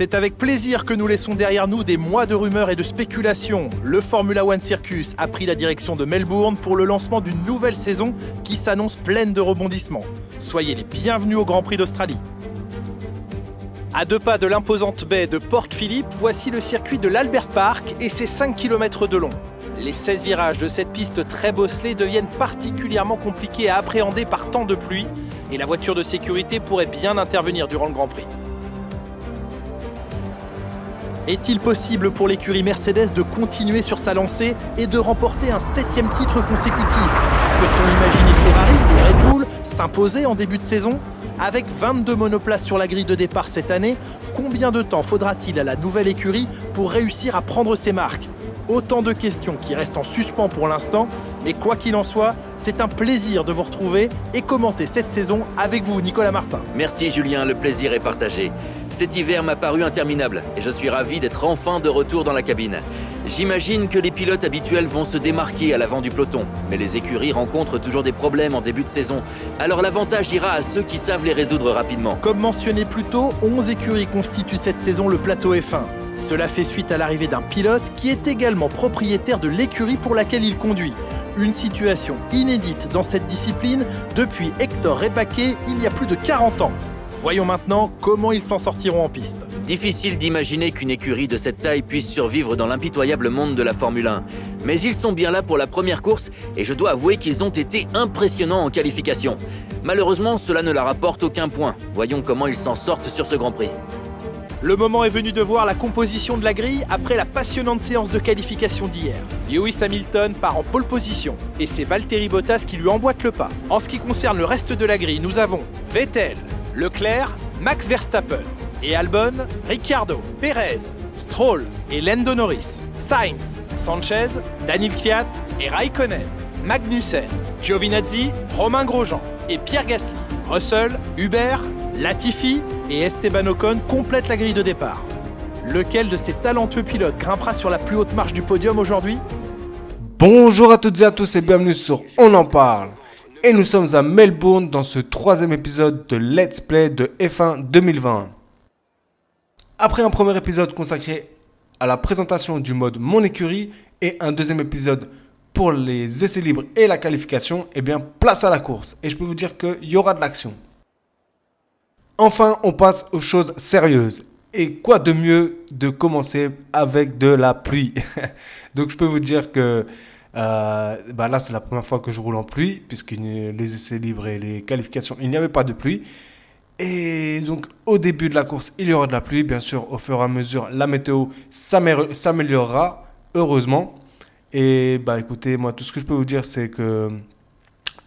C'est avec plaisir que nous laissons derrière nous des mois de rumeurs et de spéculations. Le Formula One Circus a pris la direction de Melbourne pour le lancement d'une nouvelle saison qui s'annonce pleine de rebondissements. Soyez les bienvenus au Grand Prix d'Australie. À 2 pas de l'imposante baie de Port Phillip, voici le circuit de l'Albert Park et ses 5 km de long. Les 16 virages de cette piste très bosselée deviennent particulièrement compliqués à appréhender par temps de pluie et la voiture de sécurité pourrait bien intervenir durant le Grand Prix. Est-il possible pour l'écurie Mercedes de continuer sur sa lancée et de remporter un 7e titre consécutif? Peut-on imaginer Ferrari ou Red Bull s'imposer en début de saison? Avec 22 monoplaces sur la grille de départ cette année, combien de temps faudra-t-il à la nouvelle écurie pour réussir à prendre ses marques? Autant de questions qui restent en suspens pour l'instant, mais quoi qu'il en soit, c'est un plaisir de vous retrouver et commenter cette saison avec vous, Nicolas Martin. Merci Julien, le plaisir est partagé. Cet hiver m'a paru interminable et je suis ravi d'être enfin de retour dans la cabine. J'imagine que les pilotes habituels vont se démarquer à l'avant du peloton, mais les écuries rencontrent toujours des problèmes en début de saison. Alors l'avantage ira à ceux qui savent les résoudre rapidement. Comme mentionné plus tôt, 11 écuries constituent cette saison le plateau F1. Cela fait suite à l'arrivée d'un pilote qui est également propriétaire de l'écurie pour laquelle il conduit. Une situation inédite dans cette discipline depuis Hector Repake il y a plus de 40 ans. Voyons maintenant comment ils s'en sortiront en piste. Difficile d'imaginer qu'une écurie de cette taille puisse survivre dans l'impitoyable monde de la Formule 1. Mais ils sont bien là pour la première course et je dois avouer qu'ils ont été impressionnants en qualification. Malheureusement, cela ne leur apporte aucun point. Voyons comment ils s'en sortent sur ce Grand Prix. Le moment est venu de voir la composition de la grille après la passionnante séance de qualification d'hier. Lewis Hamilton part en pole position et c'est Valtteri Bottas qui lui emboîte le pas. En ce qui concerne le reste de la grille, nous avons Vettel, Leclerc, Max Verstappen et Albon, Ricciardo, Perez, Stroll et Lando Norris, Sainz, Sanchez, Daniel Kvyat et Raikkonen, Magnussen, Giovinazzi, Romain Grosjean et Pierre Gasly, Russell, Hubert, Latifi et Esteban Ocon complètent la grille de départ. Lequel de ces talentueux pilotes grimpera sur la plus haute marche du podium aujourd'hui? Bonjour à toutes et à tous et bienvenue sur On en parle. Et nous sommes à Melbourne dans ce 3e épisode de Let's Play de F1 2020. Après un premier épisode consacré à la présentation du mode Mon écurie et un 2e épisode pour les essais libres et la qualification, eh bien place à la course. Et je peux vous dire qu'il y aura de l'action. Enfin, on passe aux choses sérieuses. Et quoi de mieux de commencer avec de la pluie? Donc je peux vous dire que là c'est la première fois que je roule en pluie, puisque les essais libres et les qualifications, il n'y avait pas de pluie. Et donc au début de la course, il y aura de la pluie. Bien sûr, au fur et à mesure, la météo s'améliorera, heureusement. Et écoutez, moi tout ce que je peux vous dire c'est que,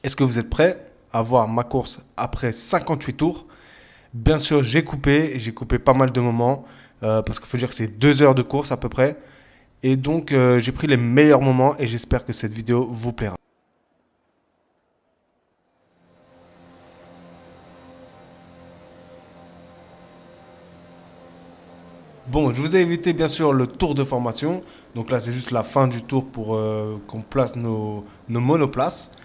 est-ce que vous êtes prêts à voir ma course après 58 tours? Bien sûr, j'ai coupé pas mal de moments, parce qu'il faut dire que c'est 2 heures de course à peu près. Et donc, j'ai pris les meilleurs moments et j'espère que cette vidéo vous plaira. Bon, je vous ai évité bien sûr le tour de formation. Donc là, c'est juste la fin du tour pour qu'on place nos monoplaces.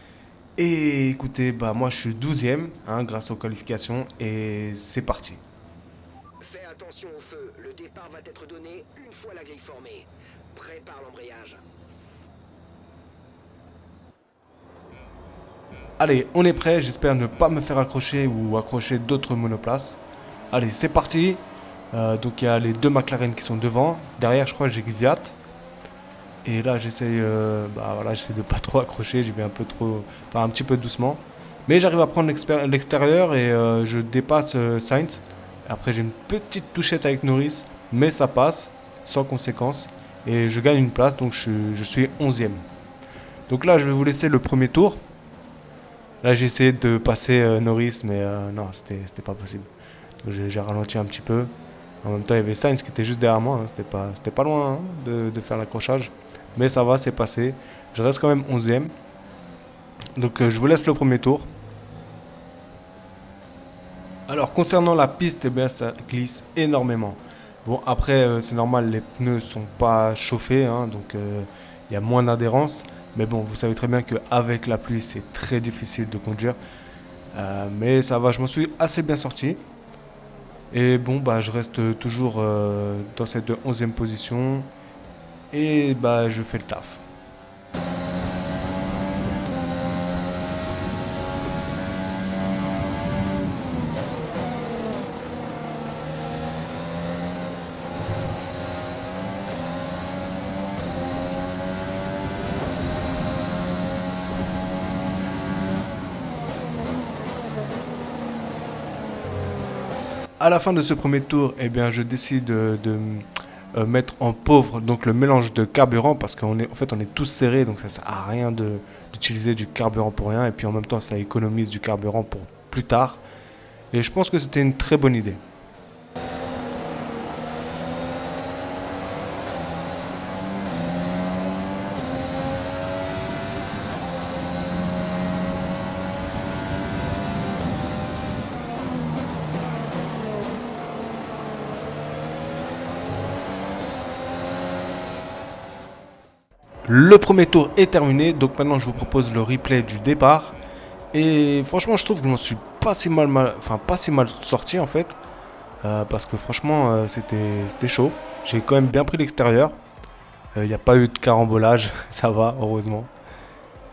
Et écoutez, moi je suis 12e grâce aux qualifications et c'est parti. Fais attention au feu, le départ va être donné une fois la grille formée. Prépare l'embrayage. Allez, on est prêt, j'espère ne pas me faire accrocher ou accrocher d'autres monoplaces. Allez, c'est parti. Donc il y a les 2 McLaren qui sont devant. Derrière, je crois que j'ai Kvyat. Et là, j'essaie de pas trop accrocher, j'y vais un petit peu doucement. Mais j'arrive à prendre l'extérieur et je dépasse Sainz. Après, j'ai une petite touchette avec Norris, mais ça passe sans conséquence. Et je gagne une place, donc je suis 11e. Donc là, je vais vous laisser le premier tour. Là, j'ai essayé de passer Norris, mais non, c'était pas possible. Donc j'ai ralenti un petit peu. En même temps, il y avait Sainz qui était juste derrière moi. C'était pas loin de faire l'accrochage. Mais ça va, c'est passé. Je reste quand même 11e. Donc je vous laisse le premier tour. Alors concernant la piste, ça glisse énormément. Bon, après, c'est normal, les pneus sont pas chauffés. Donc il y a moins d'adhérence. Mais bon, vous savez très bien qu'avec la pluie, c'est très difficile de conduire. Mais ça va, je m'en suis assez bien sorti. Et bon, bah, je reste toujours dans cette 11e position. Et bah, je fais le taf. À la fin de ce premier tour, eh bien, je décide mettre en pauvre donc le mélange de carburant parce qu'en fait on est tous serrés, donc ça sert à rien d'utiliser du carburant pour rien, et puis en même temps ça économise du carburant pour plus tard, et je pense que c'était une très bonne idée. Le premier tour est terminé, donc maintenant je vous propose le replay du départ. Et franchement, je trouve que je m'en suis pas si mal sorti en fait. Parce que franchement, c'était chaud. J'ai quand même bien pris l'extérieur. Il n'y a pas eu de carambolage, ça va, heureusement.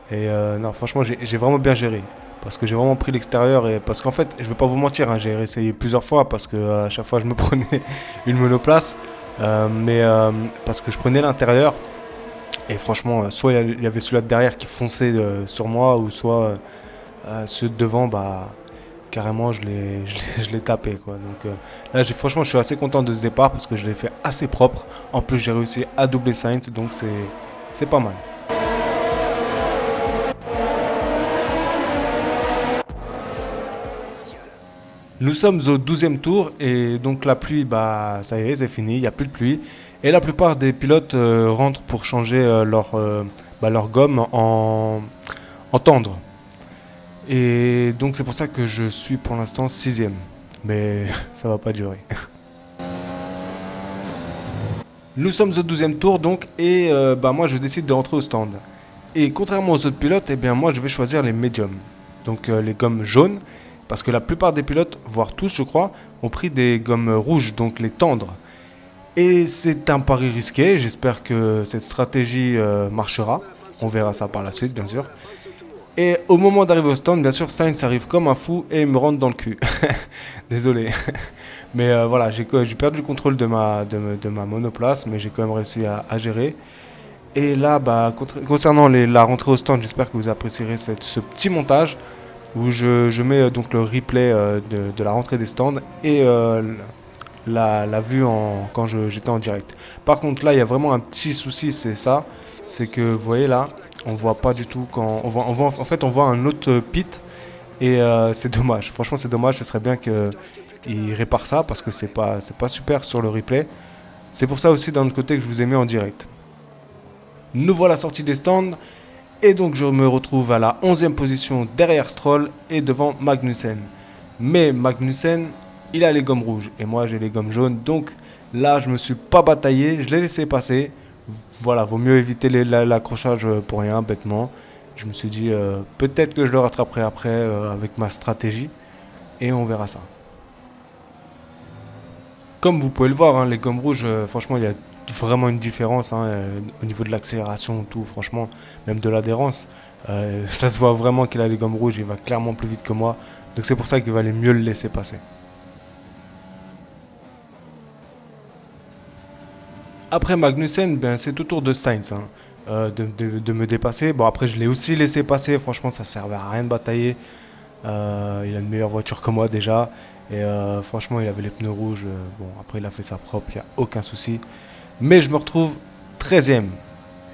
Et non, franchement, j'ai vraiment bien géré. Parce que j'ai vraiment pris l'extérieur. Et parce qu'en fait, je vais pas vous mentir, hein, j'ai essayé plusieurs fois. Parce que à chaque fois, je me prenais une monoplace. Parce que je prenais l'intérieur. Et franchement, soit il y avait celui-là de derrière qui fonçait sur moi, ou soit ceux de devant, bah, carrément, je l'ai tapé, quoi. Donc là, franchement, je suis assez content de ce départ parce que je l'ai fait assez propre. En plus, j'ai réussi à doubler Sainz, donc c'est pas mal. Nous sommes au 12e tour et donc la pluie, bah ça y est, c'est fini, il n'y a plus de pluie. Et la plupart des pilotes rentrent pour changer leur gomme en tendre. Et donc c'est pour ça que je suis pour l'instant 6e. Mais ça va pas durer. Nous sommes au 12e tour donc, et moi je décide de rentrer au stand. Et contrairement aux autres pilotes, eh bien moi je vais choisir les médiums. Donc les gommes jaunes. Parce que la plupart des pilotes, voire tous je crois, ont pris des gommes rouges, donc les tendres. Et c'est un pari risqué, j'espère que cette stratégie marchera. On verra ça par la suite bien sûr. Et au moment d'arriver au stand, bien sûr, Sainz arrive comme un fou et me rentre dans le cul. Désolé. Mais voilà, j'ai perdu le contrôle de ma monoplace, mais j'ai quand même réussi à gérer. Et là, bah, concernant la rentrée au stand, j'espère que vous apprécierez ce petit montage où je mets donc le replay de la rentrée des stands et la vue quand j'étais en direct. Par contre là il y a vraiment un petit souci, c'est que vous voyez là, on voit pas du tout quand on voit un autre pit et c'est dommage. Franchement c'est dommage, ce serait bien qu'il répare ça parce que c'est pas super sur le replay. C'est pour ça aussi d'un autre côté que je vous ai mis en direct. Nous voilà sortis des stands. Et donc je me retrouve à la 11e position derrière Stroll et devant Magnussen. Mais Magnussen, il a les gommes rouges et moi j'ai les gommes jaunes. Donc là je me suis pas bataillé, je l'ai laissé passer. Voilà, vaut mieux éviter l'accrochage pour rien, bêtement. Je me suis dit peut-être que je le rattraperai après avec ma stratégie. Et on verra ça. Comme vous pouvez le voir, hein, les gommes rouges, franchement il y a vraiment une différence au niveau de l'accélération, tout, franchement, même de l'adhérence. Ça se voit vraiment qu'il a les gommes rouges, il va clairement plus vite que moi. Donc c'est pour ça qu'il valait mieux le laisser passer. Après Magnussen, ben, c'est au tour de Sainz de me dépasser. Bon après je l'ai aussi laissé passer, franchement ça servait à rien de batailler. Il a une meilleure voiture que moi déjà. Et franchement il avait les pneus rouges. Bon après il a fait ça propre, il n'y a aucun souci. Mais je me retrouve 13e.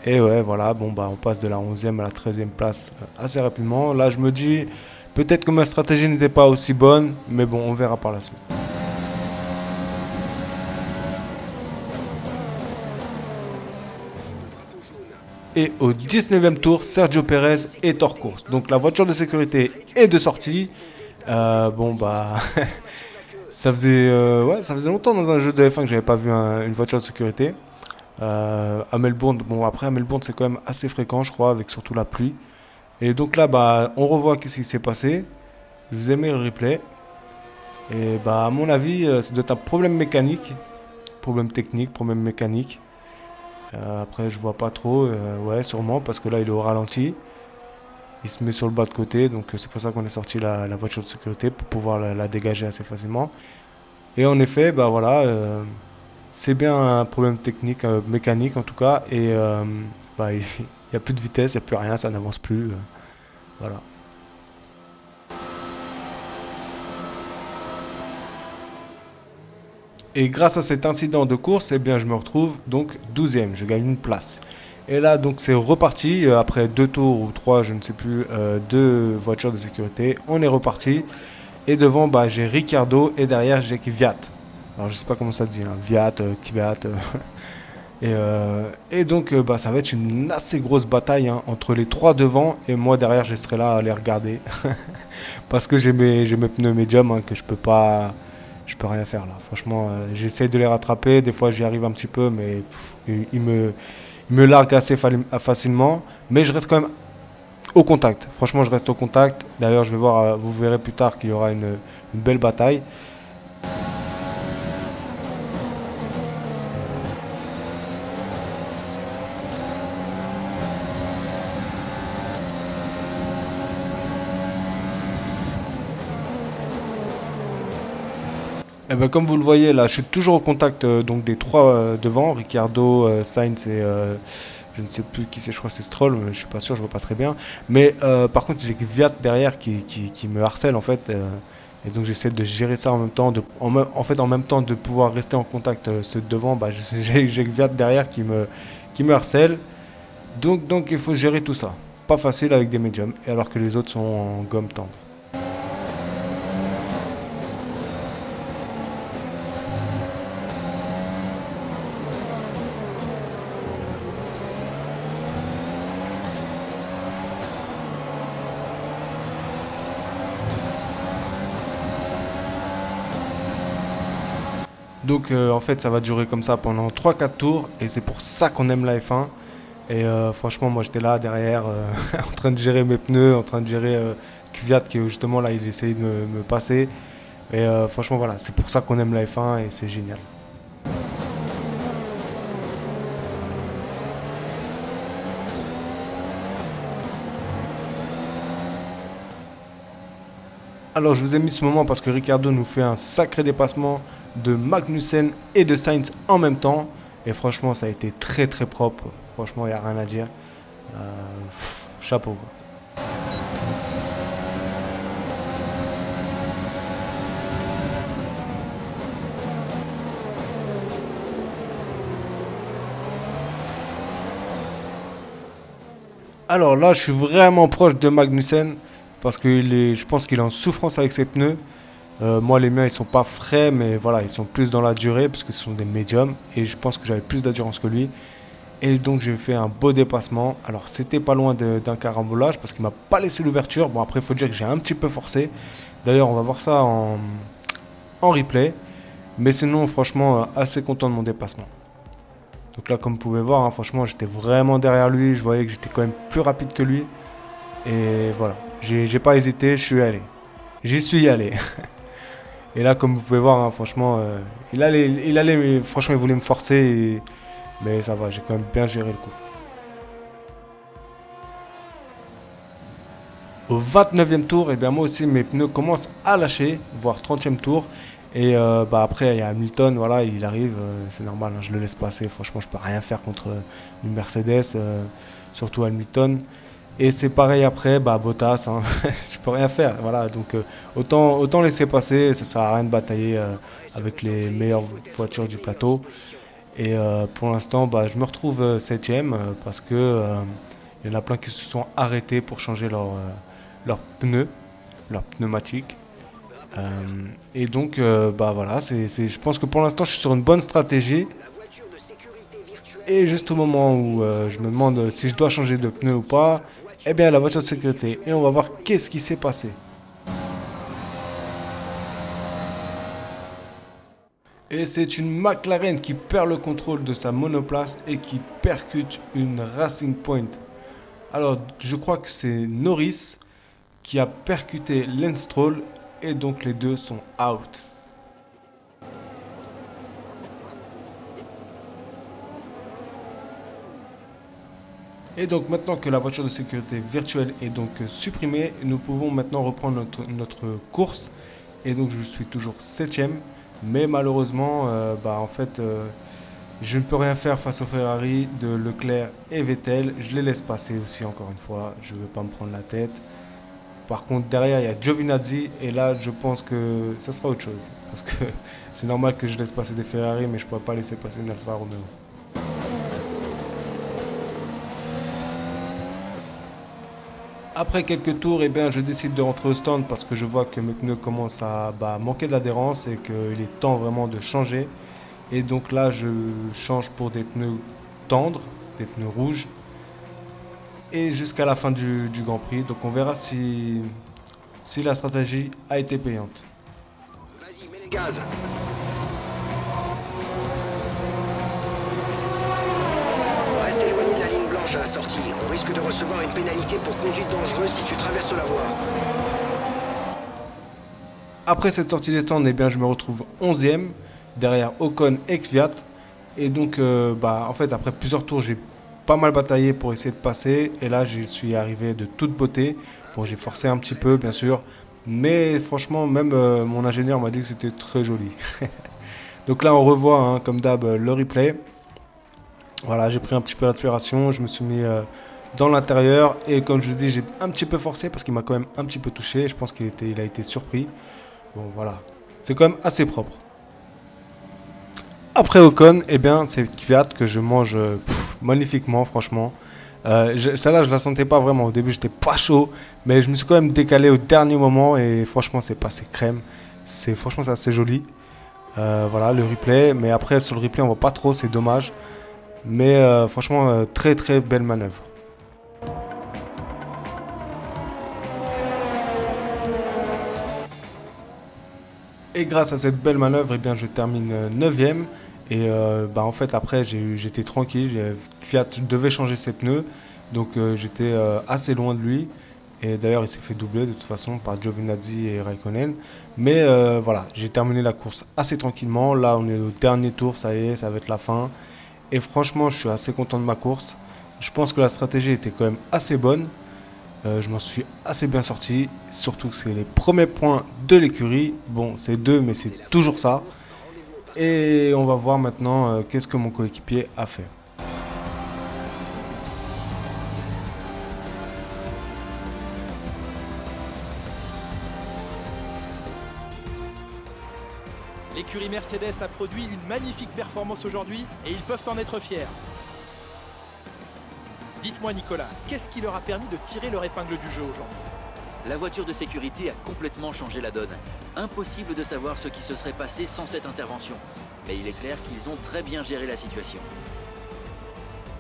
Et ouais, voilà, bon bah on passe de la 11e à la 13e place assez rapidement. Là je me dis, peut-être que ma stratégie n'était pas aussi bonne, mais bon, on verra par la suite. Et au 19e tour, Sergio Pérez est hors course. Donc la voiture de sécurité est de sortie. Bon bah... Ça faisait longtemps dans un jeu de F1 que j'avais pas vu une voiture de sécurité. À Melbourne, bon après à Melbourne c'est quand même assez fréquent je crois, avec surtout la pluie. Et donc là bah on revoit qu'est-ce qui s'est passé. Je vous ai mis le replay. Et bah à mon avis, ça doit être un problème mécanique, problème technique, problème mécanique. Après, je vois pas trop. Ouais, sûrement parce que là, il est au ralenti. Il se met sur le bas de côté, donc c'est pour ça qu'on a sorti la voiture de sécurité pour pouvoir la dégager assez facilement. Et en effet, bah voilà, c'est bien un problème technique, mécanique en tout cas. Et bah, il n'y a plus de vitesse, il n'y a plus rien, ça n'avance plus. Voilà. Et grâce à cet incident de course, eh bien, je me retrouve donc 12e, je gagne une place. Et là, donc, c'est reparti, après 2 tours ou 3, je ne sais plus, 2 voitures de sécurité, on est reparti. Et devant, bah, j'ai Ricciardo et derrière, j'ai Kvyat. Alors, je sais pas comment ça se dit, hein, Kvyat, Kvyat. Et donc, bah, ça va être une assez grosse bataille hein, entre les 3 devant et moi derrière, je serai là à les regarder. Parce que j'ai mes pneus médium hein, que je peux rien faire là. Franchement, j'essaie de les rattraper. Des fois, j'y arrive un petit peu, mais ils me larguent assez facilement. Mais je reste quand même au contact. Franchement, je reste au contact. D'ailleurs, je vais voir, vous verrez plus tard qu'il y aura une belle bataille. Eh ben, comme vous le voyez là, je suis toujours au contact donc des 3 devant, Ricciardo, Sainz et je ne sais plus qui c'est, je crois que c'est Stroll, mais je suis pas sûr, je vois pas très bien. Mais par contre j'ai Kvyat derrière qui me harcèle en fait, et donc j'essaie de gérer ça en même temps, en même temps de pouvoir rester en contact ceux de devant, bah, j'ai Kvyat derrière qui me harcèle, donc il faut gérer tout ça. Pas facile avec des médiums, et alors que les autres sont en gomme tendre. Donc en fait ça va durer comme ça pendant 3-4 tours et c'est pour ça qu'on aime la F1. Et franchement moi j'étais là derrière en train de gérer mes pneus, en train de gérer Kvyat qui justement là il essayait de me passer. Et franchement voilà, c'est pour ça qu'on aime la F1 et c'est génial. Alors je vous ai mis ce moment parce que Ricciardo nous fait un sacré dépassement de Magnussen et de Sainz en même temps. Et franchement ça a été très très propre. Franchement il n'y a rien à dire. Chapeau quoi. Alors là je suis vraiment proche de Magnussen. Parce que je pense qu'il est en souffrance avec ses pneus. Moi, les miens, ils sont pas frais, mais voilà, ils sont plus dans la durée, parce que ce sont des médiums. Et je pense que j'avais plus d'endurance que lui. Et donc, j'ai fait un beau dépassement. Alors, c'était pas loin d'un carambolage, parce qu'il m'a pas laissé l'ouverture. Bon, après, il faut dire que j'ai un petit peu forcé. D'ailleurs, on va voir ça en replay. Mais sinon, franchement, assez content de mon dépassement. Donc là, comme vous pouvez voir, hein, franchement, j'étais vraiment derrière lui. Je voyais que j'étais quand même plus rapide que lui. Et voilà. J'ai pas hésité, je suis allé. J'y suis allé. Et là, comme vous pouvez voir, hein, franchement, il allait, franchement, il voulait me forcer. Mais ça va, j'ai quand même bien géré le coup. Au 29e tour, et bien moi aussi, mes pneus commencent à lâcher, voire 30e tour. Et bah après, il y a Hamilton, voilà, il arrive, c'est normal, hein, je le laisse passer. Franchement, je peux rien faire contre une Mercedes, surtout Hamilton. Et c'est pareil après, bah Bottas, hein, je peux rien faire, voilà, donc autant laisser passer, ça sert à rien de batailler avec les meilleures voitures du plateau. Et pour l'instant, bah, je me retrouve 7ème parce que il y en a plein qui se sont arrêtés pour changer leurs pneus, leurs pneumatiques. Et donc, bah voilà, je pense que pour l'instant, je suis sur une bonne stratégie. Et juste au moment où je me demande si je dois changer de pneu ou pas, eh bien la voiture de sécurité. Et on va voir qu'est-ce qui s'est passé. Et c'est une McLaren qui perd le contrôle de sa monoplace et qui percute une Racing Point. Alors je crois que c'est Norris qui a percuté Lance Stroll et donc les deux sont out. Et donc maintenant que la voiture de sécurité virtuelle est donc supprimée, nous pouvons maintenant reprendre notre course. Et donc je suis toujours 7ème, mais malheureusement, je ne peux rien faire face au Ferrari de Leclerc et Vettel. Je les laisse passer aussi encore une fois, je ne veux pas me prendre la tête. Par contre derrière il y a Giovinazzi et là je pense que ça sera autre chose. Parce que c'est normal que je laisse passer des Ferrari, mais je ne pourrais pas laisser passer une Alfa Romeo. Après quelques tours, je décide de rentrer au stand parce que je vois que mes pneus commencent à manquer d'adhérence et qu'il est temps vraiment de changer. Et donc là, je change pour des pneus tendres, des pneus rouges. Et jusqu'à la fin du Grand Prix. Donc on verra si la stratégie a été payante. Vas-y, mets les gaz. Reste éloigné de la ligne blanche à la sortie. On risque de recevoir une pénalité pour conduite dangereuse si tu traverses la voie. Après cette sortie des stands, je me retrouve 11ème, derrière Ocon et Kvyat. Et donc, en fait, après plusieurs tours, j'ai pas mal bataillé pour essayer de passer. Et là, je suis arrivé de toute beauté. Bon, j'ai forcé un petit peu, bien sûr. Mais franchement, même mon ingénieur m'a dit que c'était très joli. Donc là, on revoit, comme d'hab, le replay. Voilà, j'ai pris un petit peu d'aspiration. Je me suis mis dans l'intérieur. Et comme je vous dis, j'ai un petit peu forcé parce qu'il m'a quand même un petit peu touché. Je pense qu'il a été surpris. Bon, voilà. C'est quand même assez propre. Après Ocon, c'est Kvyat que je mange magnifiquement, franchement. Celle-là, je la sentais pas vraiment. Au début, j'étais pas chaud, mais je me suis quand même décalé au dernier moment et franchement, c'est passé crème. Franchement, c'est assez joli. Voilà, le replay. Mais après, sur le replay, on voit pas trop, c'est dommage. Mais franchement, très très belle manœuvre. Et grâce à cette belle manœuvre, je termine 9ème. Et en fait, après, j'étais tranquille. Fiat devait changer ses pneus. Donc j'étais assez loin de lui. Et d'ailleurs, il s'est fait doubler de toute façon par Giovinazzi et Raikkonen. Mais voilà, j'ai terminé la course assez tranquillement. Là, on est au dernier tour, ça y est, ça va être la fin. Et franchement, je suis assez content de ma course. Je pense que la stratégie était quand même assez bonne. Je m'en suis assez bien sorti, surtout que c'est les premiers points de l'écurie. Bon, c'est 2, mais c'est toujours ça. Et on va voir maintenant qu'est-ce que mon coéquipier a fait. L'écurie Mercedes a produit une magnifique performance aujourd'hui et ils peuvent en être fiers. Dites-moi Nicolas, qu'est-ce qui leur a permis de tirer leur épingle du jeu aujourd'hui? La voiture de sécurité a complètement changé la donne. Impossible de savoir ce qui se serait passé sans cette intervention. Mais il est clair qu'ils ont très bien géré la situation.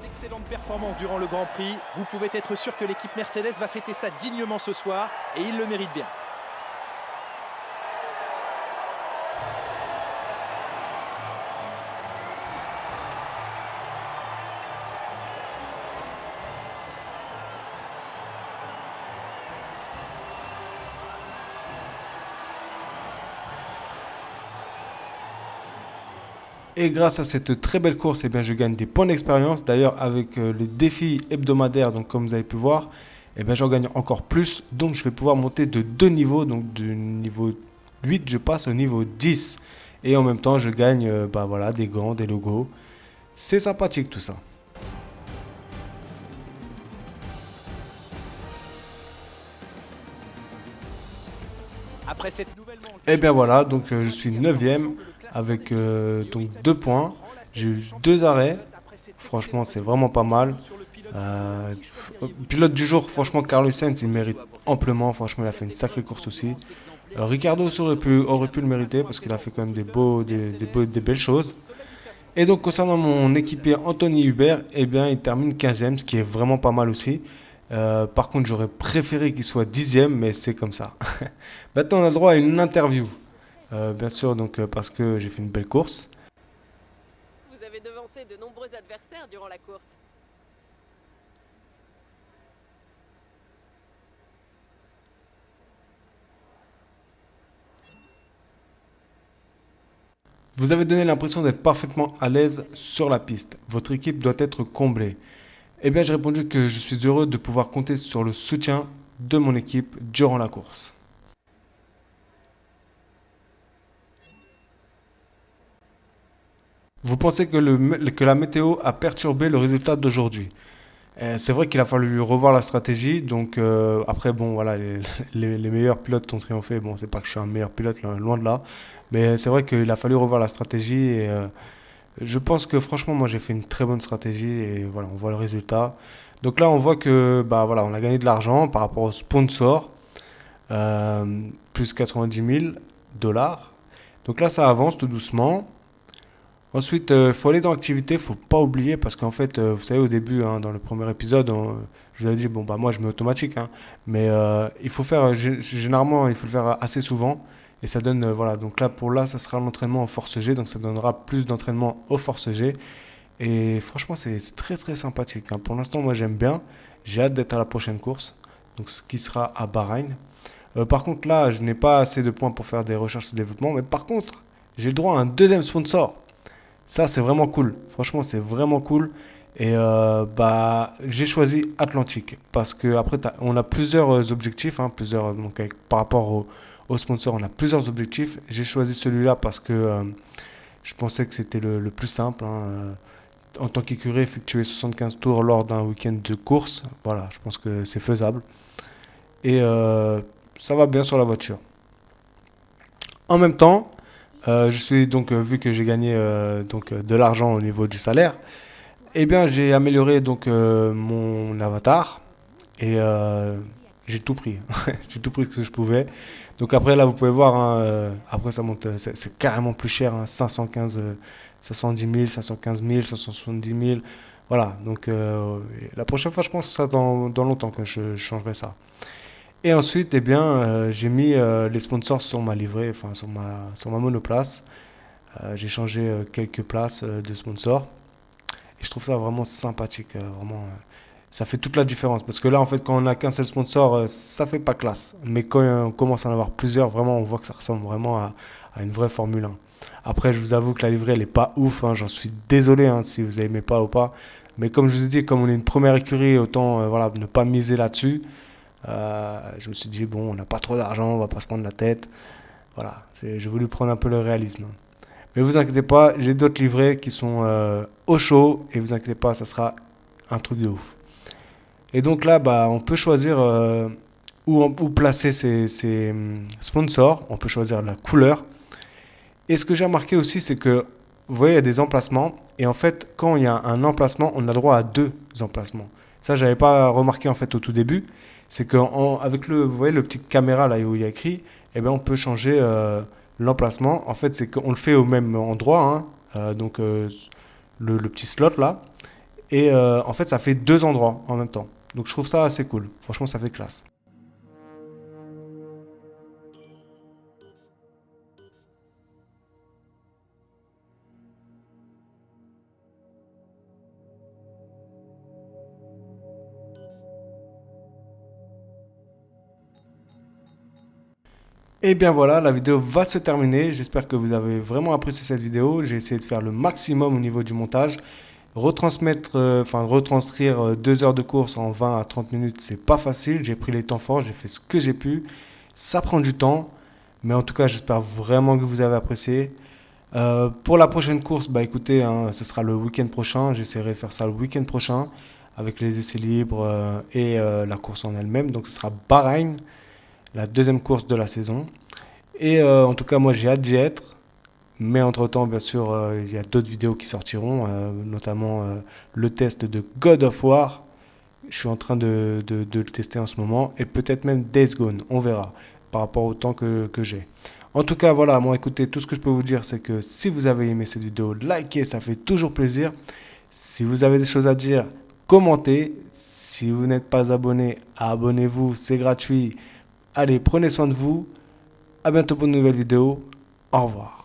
Excellente performance durant le Grand Prix. Vous pouvez être sûr que l'équipe Mercedes va fêter ça dignement ce soir et ils le méritent bien. Et grâce à cette très belle course, je gagne des points d'expérience. D'ailleurs, avec les défis hebdomadaires, donc comme vous avez pu voir, j'en gagne encore plus. Donc, je vais pouvoir monter de 2 niveaux. Donc, du niveau 8, je passe au niveau 10. Et en même temps, je gagne des gants, des logos. C'est sympathique tout ça. Après cette nouvelle manche, je suis 9ème avec donc 2 points. J'ai eu 2 arrêts. Franchement, c'est vraiment pas mal. Pilote du jour, franchement, Carlos Sainz, il mérite amplement. Franchement, il a fait une sacrée course aussi. Ricciardo aurait pu le mériter parce qu'il a fait quand même des belles choses. Et donc, concernant mon équipier Anthony Hubert, il termine 15ème, ce qui est vraiment pas mal aussi. Par contre, j'aurais préféré qu'il soit 10ème, mais c'est comme ça. Maintenant, on a le droit à une interview. Bien sûr, parce que j'ai fait une belle course. Vous avez devancé de nombreux adversaires durant la course. Vous avez donné l'impression d'être parfaitement à l'aise sur la piste. Votre équipe doit être comblée. Eh bien, j'ai répondu que je suis heureux de pouvoir compter sur le soutien de mon équipe durant la course. Vous pensez que la météo a perturbé le résultat d'aujourd'hui? C'est vrai qu'il a fallu revoir la stratégie. Donc après, bon, voilà, les meilleurs pilotes ont triomphé. Bon, c'est pas que je suis un meilleur pilote, loin de là. Mais c'est vrai qu'il a fallu revoir la stratégie. Et je pense que franchement, moi, j'ai fait une très bonne stratégie. Et voilà, on voit le résultat. Donc là, on voit que bah, voilà, on a gagné de l'argent par rapport au sponsor. Plus 90 000 dollars. Donc là, ça avance tout doucement. Ensuite, il faut aller dans l'activité, il ne faut pas oublier parce qu'en fait, vous savez, au début, hein, dans le premier épisode, je vous avais dit, bon, bah moi je mets automatique, hein, mais il faut faire, généralement, il faut le faire assez souvent et ça donne, voilà, donc là, ça sera l'entraînement au force G, donc ça donnera plus d'entraînement au force G et franchement, c'est très très sympathique, hein. Pour l'instant, moi j'aime bien, j'ai hâte d'être à la prochaine course, donc ce qui sera à Bahreïn. Par contre, là, je n'ai pas assez de points pour faire des recherches de développement, mais par contre, j'ai le droit à un deuxième sponsor. Ça, c'est vraiment cool. Franchement, c'est vraiment cool. Et bah, j'ai choisi Atlantique parce que après, on a plusieurs objectifs, hein, donc par rapport au sponsor, on a plusieurs objectifs. J'ai choisi celui-là parce que je pensais que c'était le plus simple, hein. En tant qu'écurie, effectuer 75 tours lors d'un week-end de course. Voilà, je pense que c'est faisable. Et ça va bien sur la voiture. En même temps, je suis donc vu que j'ai gagné de l'argent au niveau du salaire, eh bien j'ai amélioré donc mon avatar et j'ai tout pris. J'ai tout pris ce que je pouvais. Donc après là vous pouvez voir, hein, après ça monte, c'est carrément plus cher, hein, 510 000, 515 000, 570 000. Voilà, donc la prochaine fois je pense que ça sera dans longtemps que je changerai ça. Et ensuite, eh bien, j'ai mis les sponsors sur ma livrée, enfin sur ma monoplace. J'ai changé quelques places de sponsors. Et je trouve ça vraiment sympathique. Vraiment, ça fait toute la différence. Parce que là, en fait, quand on n'a qu'un seul sponsor, ça fait pas classe. Mais quand on commence à en avoir plusieurs, vraiment, on voit que ça ressemble vraiment à une vraie Formule 1. Après, je vous avoue que la livrée, elle n'est pas ouf, hein. J'en suis désolé, hein, si vous n'aimez pas ou pas. Mais comme je vous ai dit, comme on est une première écurie, autant voilà, ne pas miser là-dessus. Je me suis dit, bon, on n'a pas trop d'argent, on va pas se prendre la tête. Voilà, j'ai voulu prendre un peu le réalisme. Mais vous inquiétez pas, j'ai d'autres livrets qui sont au chaud. Et vous inquiétez pas, ça sera un truc de ouf. Et donc là, bah, on peut choisir où placer ses sponsors. On peut choisir la couleur. Et ce que j'ai remarqué aussi, c'est que, vous voyez, il y a des emplacements. Et en fait, quand il y a un emplacement, on a le droit à 2 emplacements. Ça, j'avais pas remarqué en fait au tout début. C'est qu'avec vous voyez le petit caméra là où il y a écrit, eh ben, on peut changer l'emplacement. En fait, c'est qu'on le fait au même endroit, hein, donc le petit slot là. Et en fait, ça fait 2 endroits en même temps. Donc je trouve ça assez cool. Franchement, ça fait classe. Et bien voilà, la vidéo va se terminer. J'espère que vous avez vraiment apprécié cette vidéo. J'ai essayé de faire le maximum au niveau du montage. Retranscrire 2 heures de course en 20 à 30 minutes, c'est pas facile. J'ai pris les temps forts, j'ai fait ce que j'ai pu. Ça prend du temps. Mais en tout cas, j'espère vraiment que vous avez apprécié. Pour la prochaine course, bah écoutez, hein, ce sera le week-end prochain. J'essaierai de faire ça le week-end prochain avec les essais libres et la course en elle-même. Donc ce sera Bahreïn, la deuxième course de la saison. Et en tout cas, moi j'ai hâte d'y être. Mais entre-temps, bien sûr, il y a d'autres vidéos qui sortiront, notamment le test de God of War. Je suis en train de le tester en ce moment. Et peut-être même Days Gone, on verra, par rapport au temps que j'ai. En tout cas, voilà, moi écoutez, tout ce que je peux vous dire, c'est que si vous avez aimé cette vidéo, likez, ça fait toujours plaisir. Si vous avez des choses à dire, commentez. Si vous n'êtes pas abonné, abonnez-vous, c'est gratuit. Allez, prenez soin de vous. À bientôt pour une nouvelle vidéo. Au revoir.